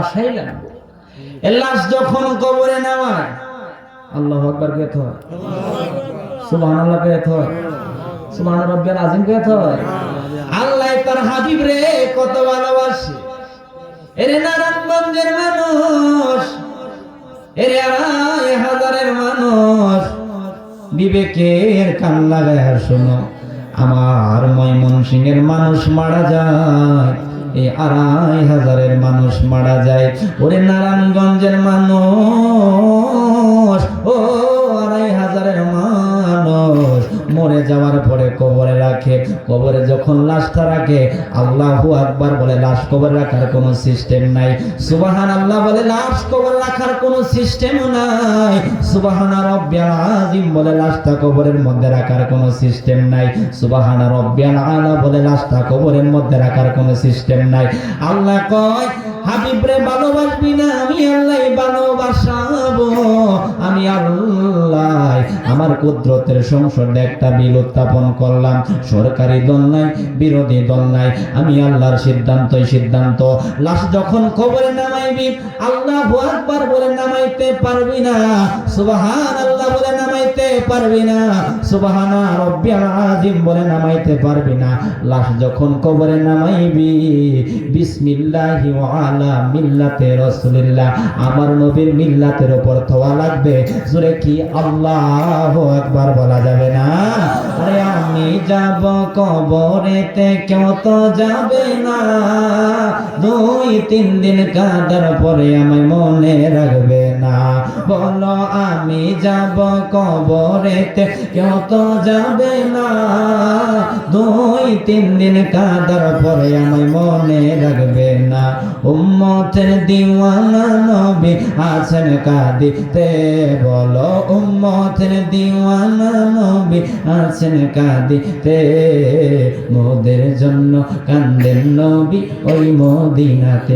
বাসাই লাগবে। লাশ যখন কবরে নামায় আল্লাহু আকবার কে হয়, সুবহানাল্লাহ কে হয়, সুবহান রাব্বিয়াল আযীম কে হয়। আল্লাহ তার হাবিব রে কত ভালোবাসে। এরে নারায়ণগঞ্জের মানুষ, এরে ২৫০০০-এর মানুষ, বিবেকের কান লাগায় শোনো, আমার ময়মনসিংহের মানুষ মারা যায়, এই ২৫০০০-এর মানুষ মারা যায়। ওরে নারায়ণগঞ্জের মানুষ, ও ২৫০০০-এর মানুষ মরে যাওয়ার পরে কবরে রাখে। কবরে যখন লাশটা রাখে আল্লাহু আকবার বলে, লাশ কবরে রাখার কোনো সিস্টেম নাই। সুবহানাল্লাহ বলে, লাশ কবরে রাখার কোনো সিস্টেম নাই। সুবহান রাব্বিয়াল আযীম বলে, লাশটা কবরের মধ্যে রাখার কোনো সিস্টেম নাই। সুবহান রাব্বিয়াল আলা বলে, লাশটা কবরের মধ্যে রাখার কোনো সিস্টেম নাই। আল্লাহ কয়, হাবিবরে ভালোবাসবি না, আমি আল্লাহ ভালোবাসাবো। আমি আল্লাহ আমার কুদরতের সংসদে একটা বিল উত্থাপন করলাম। সরকারি দল নাই, বিরোধী দল নাই, আমি আল্লাহর সিদ্ধান্তই সিদ্ধান্ত। লাশ যখন কবরে নামাইবি আল্লাহু আকবার বলে নামাইতে পারবি না, সুবহানাল্লাহ বলে নামাইতে পারবি না, সুবহান রাব্বিয়াল আযীম বলে নামাইতে পারবি না। লাশ যখন কবরে নামাইবি বিসমিল্লাহি ওয়া আলা মিল্লাতে রাসূলিল্লাহ, আমার নবীর মিল্লাতের উপর তোয়া লাগবে। জোরে কি আল্লাহু আকবার বলা যাবে না? আরে আমি যাব কবরেতে, কেউ তো যাবে না, ২-৩ দিন কাঁদার পরে আমায় মনে রাখবে না। বলো আমি যাব কবরেতে, কেউ তো যাবে না, ২-৩ দিন কাঁদার পরে আমায় মনে রাখবে না। উম্মতের দিওয়ানা নবী আছেন কাঁদিতে, বলো উম্মতের দিওয়ানা নবী আছেন কাঁদিতে, মোদের জন্য কান্দেন নবী ওই মদিনাতে।